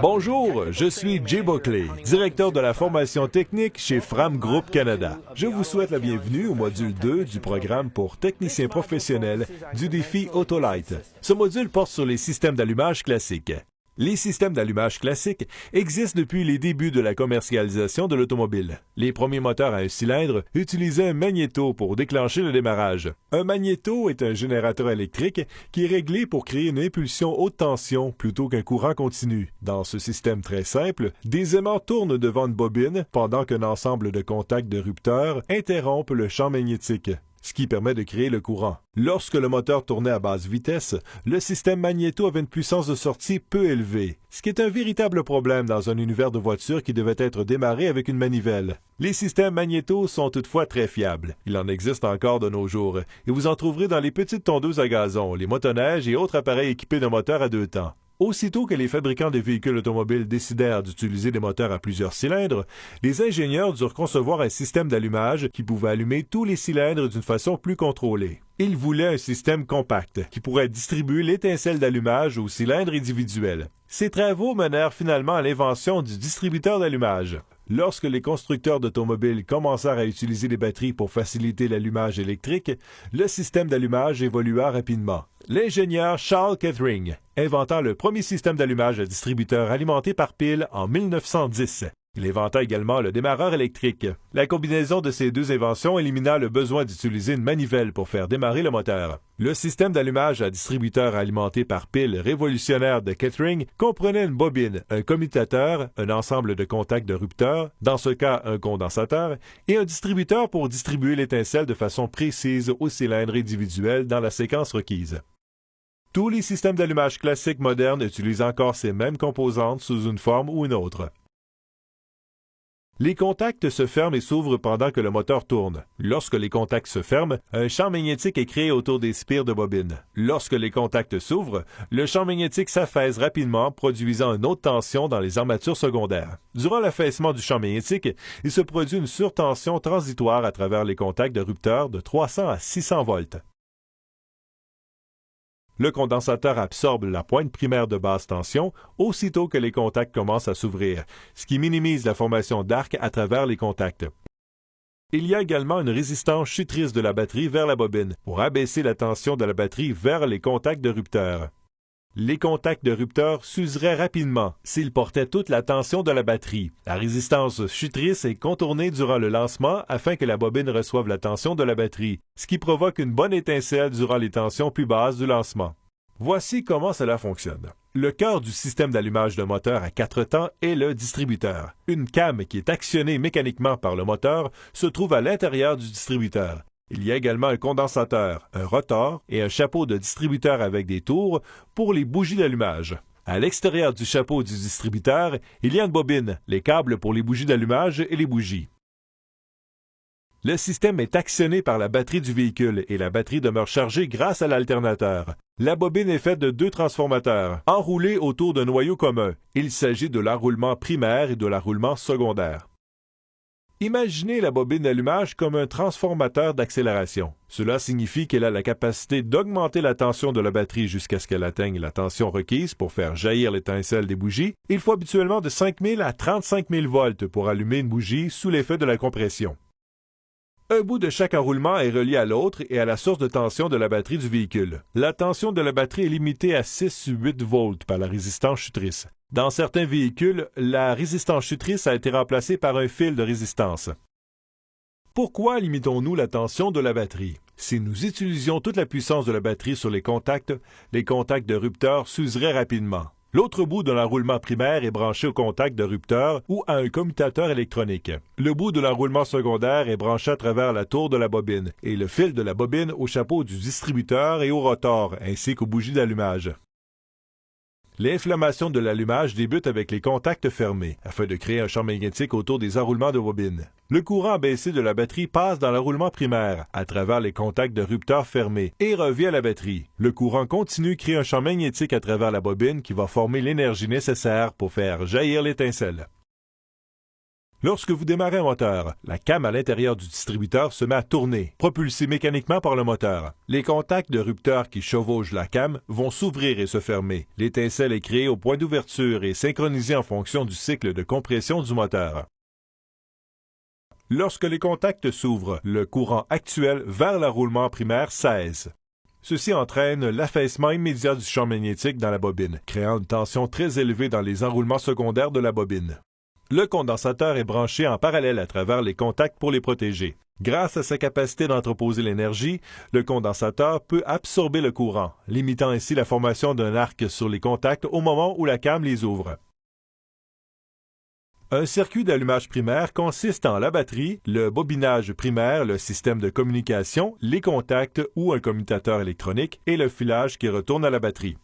Bonjour, je suis Jay Buckley, directeur de la formation technique chez Fram Group Canada. Je vous souhaite la bienvenue au module 2 du programme pour techniciens professionnels du défi Autolite. Ce module porte sur les systèmes d'allumage classiques. Les systèmes d'allumage classiques existent depuis les débuts de la commercialisation de l'automobile. Les premiers moteurs à un cylindre utilisaient un magnéto pour déclencher le démarrage. Un magnéto est un générateur électrique qui est réglé pour créer une impulsion haute tension plutôt qu'un courant continu. Dans ce système très simple, des aimants tournent devant une bobine pendant qu'un ensemble de contacts de rupteurs interrompent le champ magnétique, ce qui permet de créer le courant. Lorsque le moteur tournait à basse vitesse, le système magnéto avait une puissance de sortie peu élevée, ce qui est un véritable problème dans un univers de voiture qui devait être démarré avec une manivelle. Les systèmes magnéto sont toutefois très fiables. Il en existe encore de nos jours, et vous en trouverez dans les petites tondeuses à gazon, les motoneiges et autres appareils équipés d'un moteur à deux temps. Aussitôt que les fabricants de véhicules automobiles décidèrent d'utiliser des moteurs à plusieurs cylindres, les ingénieurs durent concevoir un système d'allumage qui pouvait allumer tous les cylindres d'une façon plus contrôlée. Ils voulaient un système compact qui pourrait distribuer l'étincelle d'allumage aux cylindres individuels. Ces travaux menèrent finalement à l'invention du distributeur d'allumage. Lorsque les constructeurs d'automobiles commencèrent à utiliser des batteries pour faciliter l'allumage électrique, le système d'allumage évolua rapidement. L'ingénieur Charles Kettering inventa le premier système d'allumage à distributeur alimenté par pile en 1910. Il inventa également le démarreur électrique. La combinaison de ces deux inventions élimina le besoin d'utiliser une manivelle pour faire démarrer le moteur. Le système d'allumage à distributeur alimenté par pile révolutionnaire de Kettering comprenait une bobine, un commutateur, un ensemble de contacts de rupteurs, dans ce cas un condensateur, et un distributeur pour distribuer l'étincelle de façon précise aux cylindres individuels dans la séquence requise. Tous les systèmes d'allumage classiques modernes utilisent encore ces mêmes composantes sous une forme ou une autre. Les contacts se ferment et s'ouvrent pendant que le moteur tourne. Lorsque les contacts se ferment, un champ magnétique est créé autour des spires de bobine. Lorsque les contacts s'ouvrent, le champ magnétique s'affaisse rapidement, produisant une haute tension dans les armatures secondaires. Durant l'affaissement du champ magnétique, il se produit une surtension transitoire à travers les contacts de rupteurs de 300 à 600 volts. Le condensateur absorbe la pointe primaire de basse tension aussitôt que les contacts commencent à s'ouvrir, ce qui minimise la formation d'arc à travers les contacts. Il y a également une résistance chutrice de la batterie vers la bobine pour abaisser la tension de la batterie vers les contacts de rupteurs. Les contacts de rupteurs s'useraient rapidement s'ils portaient toute la tension de la batterie. La résistance chutrice est contournée durant le lancement afin que la bobine reçoive la tension de la batterie, ce qui provoque une bonne étincelle durant les tensions plus basses du lancement. Voici comment cela fonctionne. Le cœur du système d'allumage de moteur à 4 temps est le distributeur. Une came qui est actionnée mécaniquement par le moteur se trouve à l'intérieur du distributeur. Il y a également un condensateur, un rotor et un chapeau de distributeur avec des tours pour les bougies d'allumage. À l'extérieur du chapeau du distributeur, il y a une bobine, les câbles pour les bougies d'allumage et les bougies. Le système est actionné par la batterie du véhicule et la batterie demeure chargée grâce à l'alternateur. La bobine est faite de deux transformateurs, enroulés autour d'un noyau commun. Il s'agit de l'enroulement primaire et de l'enroulement secondaire. Imaginez la bobine d'allumage comme un transformateur d'accélération. Cela signifie qu'elle a la capacité d'augmenter la tension de la batterie jusqu'à ce qu'elle atteigne la tension requise pour faire jaillir l'étincelle des bougies. Il faut habituellement de 5000 à 35 000 volts pour allumer une bougie sous l'effet de la compression. Un bout de chaque enroulement est relié à l'autre et à la source de tension de la batterie du véhicule. La tension de la batterie est limitée à 6 ou 8 volts par la résistance chutrice. Dans certains véhicules, la résistance chutrice a été remplacée par un fil de résistance. Pourquoi limitons-nous la tension de la batterie? Si nous utilisions toute la puissance de la batterie sur les contacts de rupteurs s'useraient rapidement. L'autre bout de l'enroulement primaire est branché au contact de rupteur ou à un commutateur électronique. Le bout de l'enroulement secondaire est branché à travers la tour de la bobine et le fil de la bobine au chapeau du distributeur et au rotor, ainsi qu'aux bougies d'allumage. L'inflammation de l'allumage débute avec les contacts fermés, afin de créer un champ magnétique autour des enroulements de bobine. Le courant abaissé de la batterie passe dans l'enroulement primaire, à travers les contacts de rupteurs fermés, et revient à la batterie. Le courant continu crée un champ magnétique à travers la bobine qui va former l'énergie nécessaire pour faire jaillir l'étincelle. Lorsque vous démarrez un moteur, la came à l'intérieur du distributeur se met à tourner, propulsée mécaniquement par le moteur. Les contacts de rupteur qui chevauchent la came vont s'ouvrir et se fermer. L'étincelle est créée au point d'ouverture et synchronisée en fonction du cycle de compression du moteur. Lorsque les contacts s'ouvrent, le courant actuel vers l'enroulement primaire cesse. Ceci entraîne l'affaissement immédiat du champ magnétique dans la bobine, créant une tension très élevée dans les enroulements secondaires de la bobine. Le condensateur est branché en parallèle à travers les contacts pour les protéger. Grâce à sa capacité d'entreposer l'énergie, le condensateur peut absorber le courant, limitant ainsi la formation d'un arc sur les contacts au moment où la came les ouvre. Un circuit d'allumage primaire consiste en la batterie, le bobinage primaire, le système de communication, les contacts ou un commutateur électronique et le filage qui retourne à la batterie.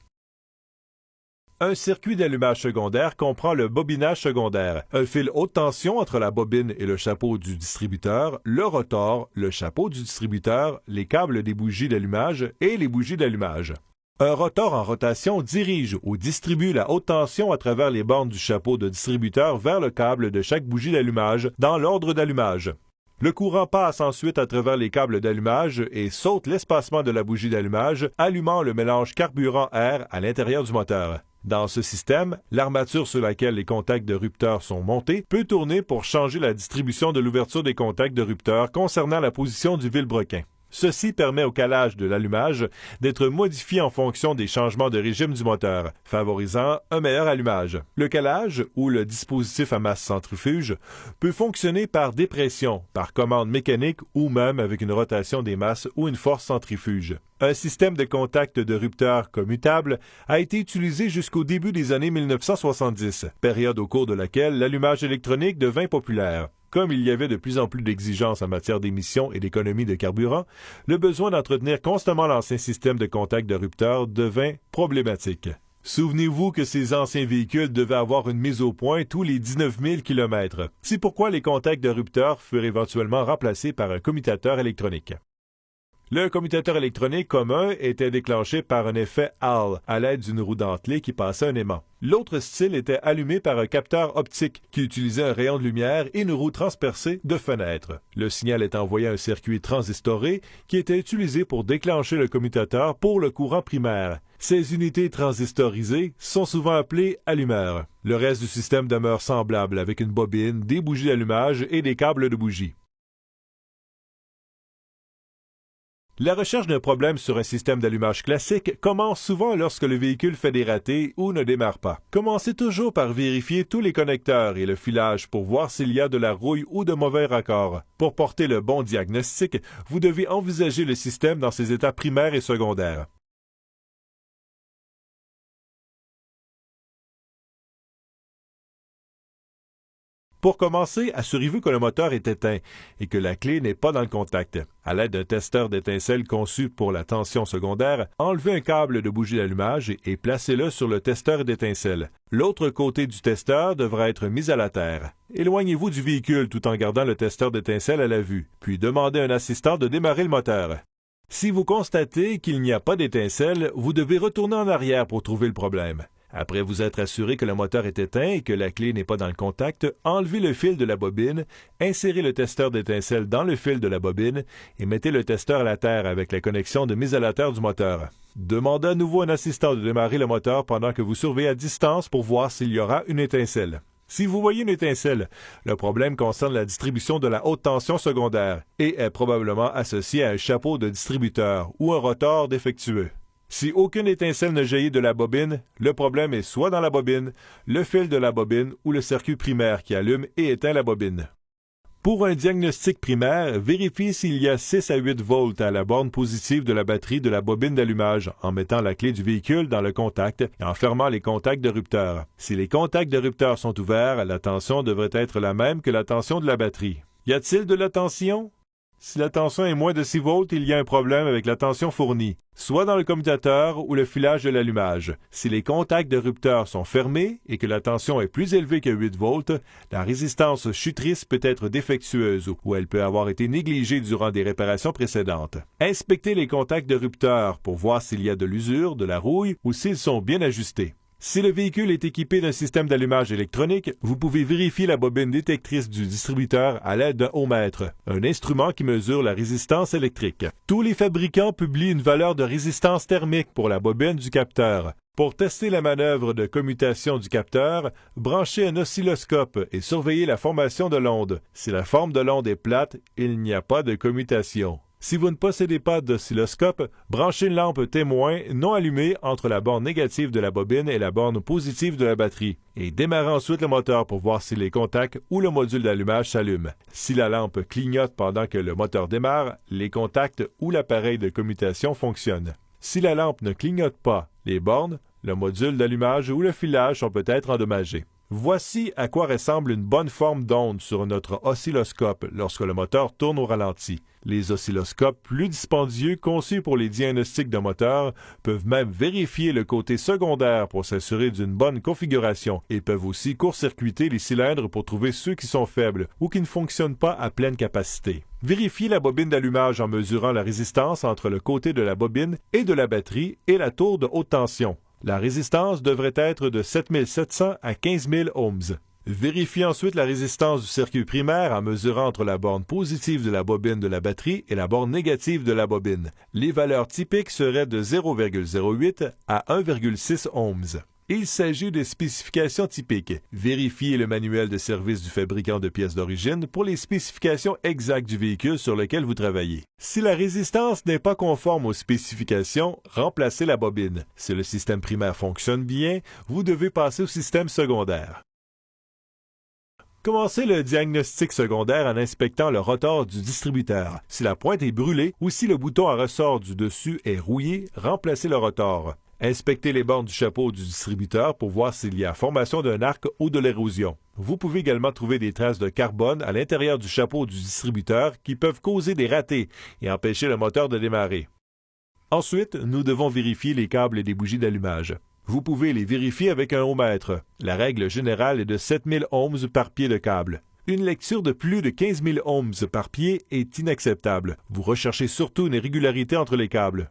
Un circuit d'allumage secondaire comprend le bobinage secondaire, un fil haute tension entre la bobine et le chapeau du distributeur, le rotor, le chapeau du distributeur, les câbles des bougies d'allumage et les bougies d'allumage. Un rotor en rotation dirige ou distribue la haute tension à travers les bornes du chapeau de distributeur vers le câble de chaque bougie d'allumage dans l'ordre d'allumage. Le courant passe ensuite à travers les câbles d'allumage et saute l'espacement de la bougie d'allumage, allumant le mélange carburant-air à l'intérieur du moteur. Dans ce système, l'armature sur laquelle les contacts de rupteur sont montés peut tourner pour changer la distribution de l'ouverture des contacts de rupteur concernant la position du vilebrequin. Ceci permet au calage de l'allumage d'être modifié en fonction des changements de régime du moteur, favorisant un meilleur allumage. Le calage, ou le dispositif à masse centrifuge, peut fonctionner par dépression, par commande mécanique ou même avec une rotation des masses ou une force centrifuge. Un système de contact de rupteur commutable a été utilisé jusqu'au début des années 1970, période au cours de laquelle l'allumage électronique devint populaire. Comme il y avait de plus en plus d'exigences en matière d'émissions et d'économie de carburant, le besoin d'entretenir constamment l'ancien système de contact de rupteur devint problématique. Souvenez-vous que ces anciens véhicules devaient avoir une mise au point tous les 19 000 km. C'est pourquoi les contacts de rupteur furent éventuellement remplacés par un commutateur électronique. Le commutateur électronique commun était déclenché par un effet Hall à l'aide d'une roue dentelée qui passait un aimant. L'autre style était allumé par un capteur optique qui utilisait un rayon de lumière et une roue transpercée de fenêtre. Le signal est envoyé à un circuit transistoré qui était utilisé pour déclencher le commutateur pour le courant primaire. Ces unités transistorisées sont souvent appelées allumeurs. Le reste du système demeure semblable avec une bobine, des bougies d'allumage et des câbles de bougies. La recherche d'un problème sur un système d'allumage classique commence souvent lorsque le véhicule fait des ratés ou ne démarre pas. Commencez toujours par vérifier tous les connecteurs et le filage pour voir s'il y a de la rouille ou de mauvais raccords. Pour porter le bon diagnostic, vous devez envisager le système dans ses états primaires et secondaires. Pour commencer, assurez-vous que le moteur est éteint et que la clé n'est pas dans le contact. À l'aide d'un testeur d'étincelles conçu pour la tension secondaire, enlevez un câble de bougie d'allumage et placez-le sur le testeur d'étincelles. L'autre côté du testeur devra être mis à la terre. Éloignez-vous du véhicule tout en gardant le testeur d'étincelles à la vue, puis demandez à un assistant de démarrer le moteur. Si vous constatez qu'il n'y a pas d'étincelle, vous devez retourner en arrière pour trouver le problème. Après vous être assuré que le moteur est éteint et que la clé n'est pas dans le contact, enlevez le fil de la bobine, insérez le testeur d'étincelle dans le fil de la bobine et mettez le testeur à la terre avec la connexion de mise à la terre du moteur. Demandez à nouveau à un assistant de démarrer le moteur pendant que vous surveillez à distance pour voir s'il y aura une étincelle. Si vous voyez une étincelle, le problème concerne la distribution de la haute tension secondaire et est probablement associé à un chapeau de distributeur ou un rotor défectueux. Si aucune étincelle ne jaillit de la bobine, le problème est soit dans la bobine, le fil de la bobine ou le circuit primaire qui allume et éteint la bobine. Pour un diagnostic primaire, vérifiez s'il y a 6 à 8 volts à la borne positive de la batterie de la bobine d'allumage en mettant la clé du véhicule dans le contact et en fermant les contacts de rupteur. Si les contacts de rupteur sont ouverts, la tension devrait être la même que la tension de la batterie. Y a-t-il de la tension? Si la tension est moins de 6 volts, il y a un problème avec la tension fournie, soit dans le commutateur ou le filage de l'allumage. Si les contacts de rupteur sont fermés et que la tension est plus élevée que 8 volts, la résistance chutrice peut être défectueuse ou elle peut avoir été négligée durant des réparations précédentes. Inspectez les contacts de rupteur pour voir s'il y a de l'usure, de la rouille ou s'ils sont bien ajustés. Si le véhicule est équipé d'un système d'allumage électronique, vous pouvez vérifier la bobine détectrice du distributeur à l'aide d'un ohmmètre, un instrument qui mesure la résistance électrique. Tous les fabricants publient une valeur de résistance thermique pour la bobine du capteur. Pour tester la manœuvre de commutation du capteur, branchez un oscilloscope et surveillez la formation de l'onde. Si la forme de l'onde est plate, il n'y a pas de commutation. Si vous ne possédez pas d'oscilloscope, branchez une lampe témoin non allumée entre la borne négative de la bobine et la borne positive de la batterie et démarrez ensuite le moteur pour voir si les contacts ou le module d'allumage s'allument. Si la lampe clignote pendant que le moteur démarre, les contacts ou l'appareil de commutation fonctionnent. Si la lampe ne clignote pas, les bornes, le module d'allumage ou le filage sont peut-être endommagés. Voici à quoi ressemble une bonne forme d'onde sur notre oscilloscope lorsque le moteur tourne au ralenti. Les oscilloscopes plus dispendieux conçus pour les diagnostics de moteur peuvent même vérifier le côté secondaire pour s'assurer d'une bonne configuration et peuvent aussi court-circuiter les cylindres pour trouver ceux qui sont faibles ou qui ne fonctionnent pas à pleine capacité. Vérifiez la bobine d'allumage en mesurant la résistance entre le côté de la bobine et de la batterie et la tour de haute tension. La résistance devrait être de 7700 à 15 000 ohms. Vérifiez ensuite la résistance du circuit primaire en mesurant entre la borne positive de la bobine de la batterie et la borne négative de la bobine. Les valeurs typiques seraient de 0,08 à 1,6 ohms. Il s'agit de spécifications typiques. Vérifiez le manuel de service du fabricant de pièces d'origine pour les spécifications exactes du véhicule sur lequel vous travaillez. Si la résistance n'est pas conforme aux spécifications, remplacez la bobine. Si le système primaire fonctionne bien, vous devez passer au système secondaire. Commencez le diagnostic secondaire en inspectant le rotor du distributeur. Si la pointe est brûlée ou si le bouton à ressort du dessus est rouillé, remplacez le rotor. Inspectez les bornes du chapeau du distributeur pour voir s'il y a formation d'un arc ou de l'érosion. Vous pouvez également trouver des traces de carbone à l'intérieur du chapeau du distributeur qui peuvent causer des ratés et empêcher le moteur de démarrer. Ensuite, nous devons vérifier les câbles et les bougies d'allumage. Vous pouvez les vérifier avec un ohmmètre. La règle générale est de 7000 ohms par pied de câble. Une lecture de plus de 15 000 ohms par pied est inacceptable. Vous recherchez surtout une régularité entre les câbles.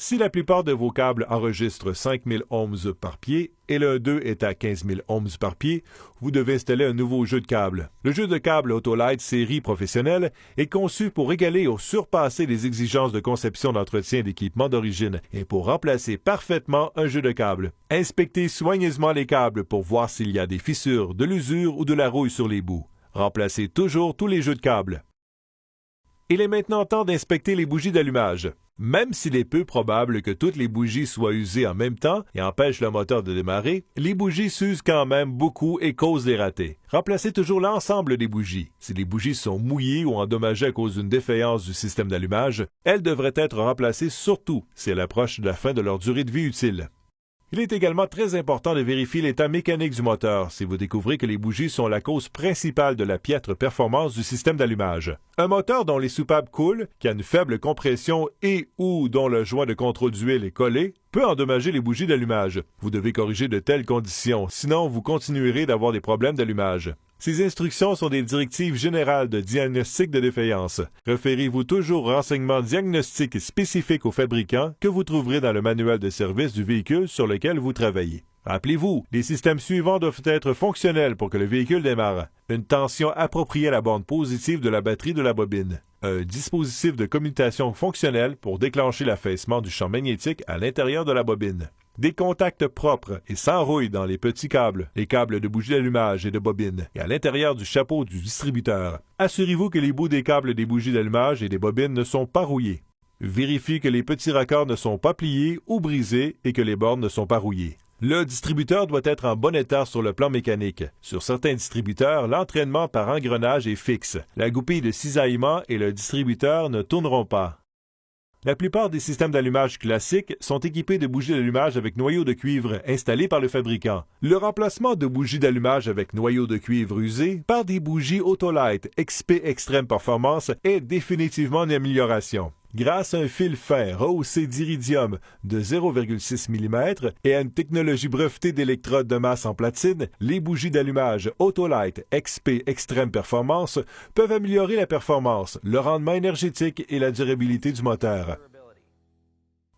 Si la plupart de vos câbles enregistrent 5000 ohms par pied et l'un d'eux est à 15 000 ohms par pied, vous devez installer un nouveau jeu de câbles. Le jeu de câbles Autolite série professionnelle est conçu pour égaler ou surpasser les exigences de conception d'entretien d'équipement d'origine et pour remplacer parfaitement un jeu de câbles. Inspectez soigneusement les câbles pour voir s'il y a des fissures, de l'usure ou de la rouille sur les bouts. Remplacez toujours tous les jeux de câbles. Il est maintenant temps d'inspecter les bougies d'allumage. Même s'il est peu probable que toutes les bougies soient usées en même temps et empêchent le moteur de démarrer, les bougies s'usent quand même beaucoup et causent des ratés. Remplacez toujours l'ensemble des bougies. Si les bougies sont mouillées ou endommagées à cause d'une défaillance du système d'allumage, elles devraient être remplacées surtout si elles approchent de la fin de leur durée de vie utile. Il est également très important de vérifier l'état mécanique du moteur si vous découvrez que les bougies sont la cause principale de la piètre performance du système d'allumage. Un moteur dont les soupapes coulent, qui a une faible compression et ou dont le joint de contrôle d'huile est collé, peut endommager les bougies d'allumage. Vous devez corriger de telles conditions, sinon vous continuerez d'avoir des problèmes d'allumage. Ces instructions sont des directives générales de diagnostic de défaillance. Référez-vous toujours aux renseignements diagnostiques spécifiques aux fabricants que vous trouverez dans le manuel de service du véhicule sur lequel vous travaillez. Rappelez-vous, les systèmes suivants doivent être fonctionnels pour que le véhicule démarre. Une tension appropriée à la borne positive de la batterie de la bobine. Un dispositif de commutation fonctionnel pour déclencher l'affaissement du champ magnétique à l'intérieur de la bobine. Des contacts propres et sans rouille dans les petits câbles, les câbles de bougies d'allumage et de bobines, et à l'intérieur du chapeau du distributeur. Assurez-vous que les bouts des câbles des bougies d'allumage et des bobines ne sont pas rouillés. Vérifiez que les petits raccords ne sont pas pliés ou brisés et que les bornes ne sont pas rouillées. Le distributeur doit être en bon état sur le plan mécanique. Sur certains distributeurs, l'entraînement par engrenage est fixe. La goupille de cisaillement et le distributeur ne tourneront pas. La plupart des systèmes d'allumage classiques sont équipés de bougies d'allumage avec noyau de cuivre installés par le fabricant. Le remplacement de bougies d'allumage avec noyau de cuivre usé par des bougies Autolite XP Extreme Performance est définitivement une amélioration. Grâce à un fil fin rehaussé d'iridium de 0,6 mm et à une technologie brevetée d'électrodes de masse en platine, les bougies d'allumage Autolite XP Extreme Performance peuvent améliorer la performance, le rendement énergétique et la durabilité du moteur.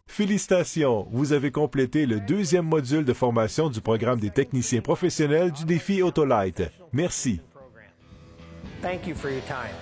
Félicitations, vous avez complété le deuxième module de formation du programme des techniciens professionnels du défi Autolite. Merci. Thank you for your time.